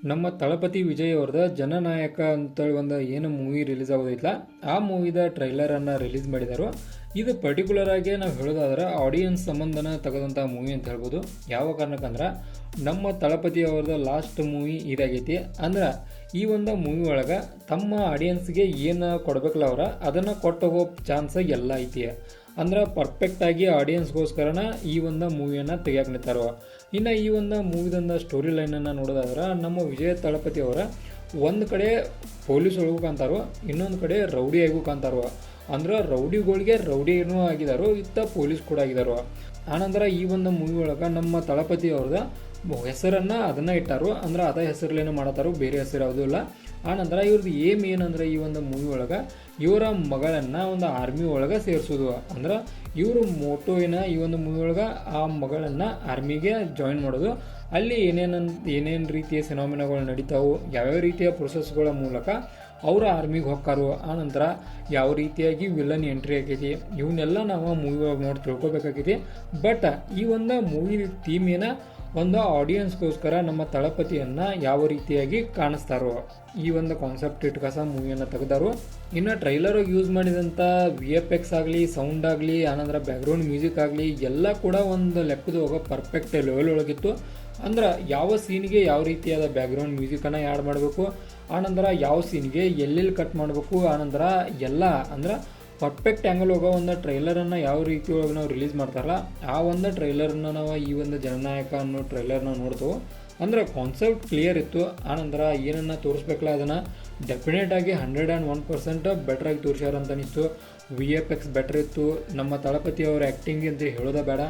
ನಮ್ಮ ತಳಪತಿ ವಿಜಯ್ ಅವ್ರದ ಜನನಾಯಕ ಅಂತೇಳಿ ಒಂದು ಏನು ಮೂವಿ ರಿಲೀಸ್ ಆಗೋದಿಲ್ಲ ಆ ಮೂವಿದ ಟ್ರೈಲರನ್ನು ರಿಲೀಸ್ ಮಾಡಿದರು. ಇದು ಪರ್ಟಿಕ್ಯುಲರ್ ಆಗಿ ನಾವು ಹೇಳೋದಾದ್ರೆ ಆಡಿಯನ್ಸ್ ಸಂಬಂಧನ ತೆಗೆದಂಥ ಮೂವಿ ಅಂತ ಹೇಳ್ಬೋದು. ಯಾವ ಕಾರಣಕ್ಕಂದ್ರೆ ನಮ್ಮ ತಳಪತಿ ಅವ್ರದ್ದು ಲಾಸ್ಟ್ ಮೂವಿ ಇದಾಗೈತಿ. ಅಂದ್ರೆ ಈ ಒಂದು ಮೂವಿ ಒಳಗೆ ತಮ್ಮ ಆಡಿಯನ್ಸ್ಗೆ ಏನು ಕೊಡ್ಬೇಕಲ್ಲ ಅವ್ರ ಅದನ್ನು ಕೊಟ್ಟೋಗೋ ಚಾನ್ಸ್ ಎಲ್ಲ ಐತಿ. ಅಂದ್ರೆ ಪರ್ಫೆಕ್ಟಾಗಿ ಆಡಿಯನ್ಸ್ಗೋಸ್ಕರನ ಈ ಒಂದು ಮೂವಿಯನ್ನು ತೆಗಿಯಕ್ಕೆ ನಿಂತಾರೋ. ಇನ್ನು ಈ ಒಂದು ಮೂವಿದೊಂದು ಸ್ಟೋರಿ ಲೈನನ್ನು ನೋಡೋದಾದ್ರೆ ನಮ್ಮ ವಿಜಯ ತಳಪತಿ ಅವರ ಒಂದು ಕಡೆ ಪೊಲೀಸ್ ಒಳಗೂ ಕಾಣ್ತಾರೋ, ಇನ್ನೊಂದು ಕಡೆ ರೌಡಿ ಆಗೂ ಕಾಣ್ತಾರೋ. ಅಂದ್ರೆ ರೌಡಿಗಳಿಗೆ ರೌಡಿನೂ ಆಗಿದಾರೋ, ಇತ್ತ ಪೊಲೀಸ್ ಕೂಡ ಆಗಿದಾರೋ. ಆನಂತರ ಈ ಒಂದು ಮೂವಿ ಒಳಗೆ ನಮ್ಮ ತಳಪತಿ ಅವ್ರದ ಹೆಸರನ್ನು ಅದನ್ನು ಇಟ್ಟಾರು. ಅಂದ್ರೆ ಅದ ಹೆಸರಲ್ಲೇನು ಮಾಡತ್ತಾರೋ, ಬೇರೆ ಹೆಸರು ಯಾವುದೂ ಇಲ್ಲ. ಆನಂತರ ಇವ್ರದ್ದು ಏಮ್ ಏನಂದ್ರೆ ಈ ಒಂದು ಮೂವಿ ಒಳಗೆ ಇವರ ಮಗಳನ್ನು ಒಂದು ಆರ್ಮಿ ಒಳಗೆ ಸೇರಿಸೋದು. ಅಂದ್ರೆ ಇವ್ರ ಮೋಟೋ ಈ ಒಂದು ಮೂವಿ ಒಳಗೆ ಆ ಮಗಳನ್ನು ಆರ್ಮಿಗೆ ಜಾಯಿನ್ ಮಾಡೋದು. ಅಲ್ಲಿ ಏನೇನು ರೀತಿಯ ಸಿನಾಮಿನಾಗಳು ನಡೀತಾವು, ಯಾವ್ಯಾವ ರೀತಿಯ ಪ್ರೊಸೆಸ್ಗಳ ಮೂಲಕ ಅವರು ಆರ್ಮಿಗೆ ಹೋಗ್ತಾರೋ, ಆನಂತರ ಯಾವ ರೀತಿಯಾಗಿ ವಿಲನ್ ಎಂಟ್ರಿ ಆಗೈತಿ, ಇವನ್ನೆಲ್ಲ ನಾವು ಮೂವಿ ಒಳಗೆ ನೋಡಿ ತಿಳ್ಕೊಬೇಕಾಗೈತಿ. ಬಟ್ ಈ ಒಂದು ಮೂವಿ ಥೀಮ್ ಒಂದು ಆಡಿಯನ್ಸ್ಗೋಸ್ಕರ ನಮ್ಮ ತಳಪತಿಯನ್ನು ಯಾವ ರೀತಿಯಾಗಿ ಕಾಣಿಸ್ತಾರೋ ಈ ಒಂದು ಕಾನ್ಸೆಪ್ಟ್ ಇಟ್ಕಸ ಮೂವಿಯನ್ನು ತೆಗೆದಾರು. ಇನ್ನು ಟ್ರೈಲರ್ ಯೂಸ್ ಮಾಡಿದಂಥ VFX ಆಗಲಿ, ಸೌಂಡ್ ಆಗಲಿ, ಆನಂತರ ಬ್ಯಾಕ್ಗ್ರೌಂಡ್ ಮ್ಯೂಸಿಕ್ ಆಗಲಿ ಎಲ್ಲ ಕೂಡ ಒಂದು ಲೆಕ್ಕದೋಗ ಪರ್ಫೆಕ್ಟ್ ಲೆವೆಲ್ ಒಳಗಿತ್ತು. ಅಂದ್ರೆ ಯಾವ ಸೀನ್ಗೆ ಯಾವ ರೀತಿಯಾದ ಬ್ಯಾಕ್ಗ್ರೌಂಡ್ ಮ್ಯೂಸಿಕನ್ನು ಆ್ಯಡ್ ಮಾಡಬೇಕು, ಆನಂತರ ಯಾವ ಸೀನ್ಗೆ ಎಲ್ಲೆಲ್ಲಿ ಕಟ್ ಮಾಡಬೇಕು, ಆನಂತರ ಎಲ್ಲ ಅಂದ್ರೆ ಪರ್ಫೆಕ್ಟ್ ಆ್ಯಂಗಲ್ ಹೋಗೋ ಒಂದು ಟ್ರೈಲರನ್ನು ಯಾವ ರೀತಿ ಒಳಗೆ ನಾವು ರಿಲೀಸ್ ಮಾಡ್ತಾರಲ್ಲ ಆ ಒಂದು ಟ್ರೈಲರ್ನ ನಾವು ಈ ಒಂದು ಜನನಾಯಕ ಅನ್ನೋ ಟ್ರೈಲರ್ನ ನೋಡ್ತೇವೆ. ಅಂದ್ರೆ ಕಾನ್ಸೆಪ್ಟ್ ಕ್ಲಿಯರ್ ಇತ್ತು. ಆನಂತರ ಏನನ್ನು ತೋರಿಸ್ಬೇಕಲ್ಲ ಅದನ್ನು ಡೆಫಿನೆಟಾಗಿ 101% ಬೆಟ್ರಾಗಿ ತೋರಿಸ್ಯಾರ ಅಂತ ಅನಿಸ್ತು. VFX ಬೆಟ್ರ್ ಇತ್ತು. ನಮ್ಮ ತಳಪತಿ ಅವ್ರ ಆ್ಯಕ್ಟಿಂಗ್ ಅಂತ ಹೇಳೋದೇ ಬೇಡ.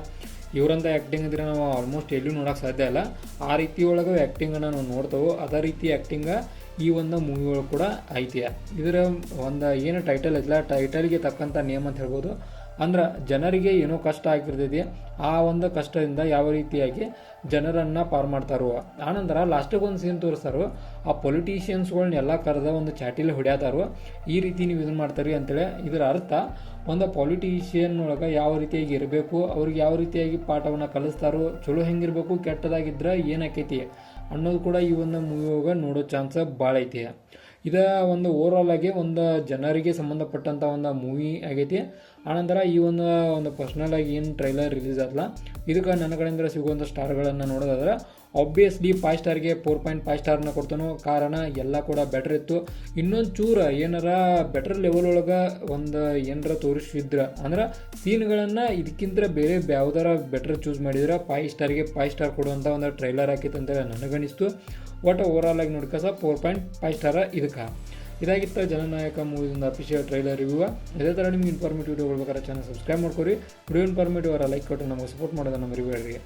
ಇವರಂಥ ಆ್ಯಕ್ಟಿಂಗ್ ಇದ್ರೆ ನಾವು ಆಲ್ಮೋಸ್ಟ್ ಎಲ್ಲೂ ನೋಡೋಕೆ ಸಾಧ್ಯ ಇಲ್ಲ. ಆ ರೀತಿ ಒಳಗೆ ಆ್ಯಕ್ಟಿಂಗನ್ನು ನಾವು ನೋಡ್ತೇವೆ. ಅದೇ ರೀತಿ ಆ್ಯಕ್ಟಿಂಗ ಈ ಒಂದು ಮೂವಿ ಒಳಗೆ ಕೂಡ ಐತಿ. ಇದರ ಒಂದು ಏನು ಟೈಟಲ್ ಐತಲ್ಲ, ಟೈಟಲ್ಗೆ ತಕ್ಕಂಥ ನೇಮ್ ಅಂತ ಹೇಳ್ಬೋದು. ಅಂದ್ರೆ ಜನರಿಗೆ ಏನೋ ಕಷ್ಟ ಆಗಿರ್ತೈತಿ, ಆ ಒಂದು ಕಷ್ಟದಿಂದ ಯಾವ ರೀತಿಯಾಗಿ ಜನರನ್ನು ಪಾರು ಮಾಡ್ತಾರೋ. ಆನಂತರ ಲಾಸ್ಟಿಗೆ ಒಂದು ಸೀನ್ ತೋರಿಸ್ತಾರೋ, ಆ ಪೊಲಿಟಿಷಿಯನ್ಸ್ಗಳನ್ನೆಲ್ಲ ಕರೆದ ಒಂದು ಚಾಟಿಲಿ ಹೊಡ್ಯಾತಾರೋ. ಈ ರೀತಿ ನೀವು ಇದನ್ನು ಮಾಡ್ತಾರೆ ಅಂತೇಳಿ ಇದರ ಅರ್ಥ ಒಂದು ಪೊಲಿಟಿಷಿಯನ್ ಒಳಗೆ ಯಾವ ರೀತಿಯಾಗಿ ಇರಬೇಕು, ಅವ್ರಿಗೆ ಯಾವ ರೀತಿಯಾಗಿ ಪಾಠವನ್ನು ಕಲಿಸ್ತಾರೋ, ಚಲೋ ಹೆಂಗಿರಬೇಕು, ಕೆಟ್ಟದಾಗಿದ್ರೆ ಏನಾಕೈತಿ ಅನ್ನೋದು ಕೂಡ ಈ ಒಂದು ಮೂವಿ ಒಳಗೆ ನೋಡೋ ಚಾನ್ಸ್ ಭಾಳ ಐತಿ. ಇದು ಒಂದು ಓವರಾಲ್ ಆಗಿ ಒಂದು ಜನರಿಗೆ ಸಂಬಂಧಪಟ್ಟಂಥ ಒಂದು ಮೂವಿ ಆಗೈತಿ. ಆನಂತರ ಈ ಒಂದು ಪರ್ಸ್ನಲ್ ಆಗಿ ಏನು ಟ್ರೈಲರ್ ರಿಲೀಸ್ ಆದಲ್ಲ ಇದಕ್ಕೆ ನನ್ನ ಕಡೆಯಿಂದ ಸಿಗುವಂಥ ಸ್ಟಾರ್ಗಳನ್ನು ನೋಡೋದಾದ್ರೆ ಆಬ್ವಿಯಸ್ಲಿ 5 ಸ್ಟಾರ್ಗೆ 4.5 ಸ್ಟಾರ್ನ ಕೊಡ್ತಾನೋ. ಕಾರಣ ಎಲ್ಲ ಕೂಡ ಬೆಟ್ರ್ ಇತ್ತು. ಇನ್ನೊಂದು ಚೂರು ಏನಾರ ಬೆಟ್ರ್ ಲೆವೆಲ್ ಒಳಗೆ ಒಂದು ಏನಾರ ತೋರಿಸಿದ್ರೆ ಅಂದ್ರೆ ಸೀನ್ಗಳನ್ನು ಇದಕ್ಕಿಂತ ಬೇರೆ ಯಾವುದಾರ ಬೆಟ್ರ್ ಚೂಸ್ ಮಾಡಿದ್ರೆ 5 ಸ್ಟಾರ್ಗೆ 5 ಸ್ಟಾರ್ ಕೊಡುವಂಥ ಒಂದು ಟ್ರೈಲರ್ ಹಾಕಿತ್ತು ಅಂತ ನನಗನಿಸ್ತು. ಒಟ್ಟು ಓವರಾಲ್ ಆಗಿ ನೋಡ್ಕಸ 4.5 ಸ್ಟಾರ ಇದಕ್ಕೆ. ಇದಾಗಿತ್ತು ಜನನಾಯಕ ಮೂವಿಯಿಂದ ಅಫಿಷಿಯಲ್ ಟ್ರೈಲರ್ ರಿವ್ಯೂ. ಇದೇ ಥರ ನಿಮ್ಗೆ ಇನ್ಫಾರ್ಮೇಟಿವ್ ವಿಡಿಯೋ ಕೊಡ್ಬೇಕಾದ್ರೆ ಚಾನಲ್ ಸಬ್ಸ್ಕ್ರೈಬ್ ಮಾಡ್ಕೊರಿ. ವಿಡಿಯೋ ಇನ್ಫಾರ್ಮೇಟಿವ್ ಅವರ ಲೈಕ್ ಕೊಟ್ಟು ನಮಗೆ ಸಪೋರ್ಟ್ ಮಾಡೋದನ್ನು ಮರಿಬೇಡ್ರಿ.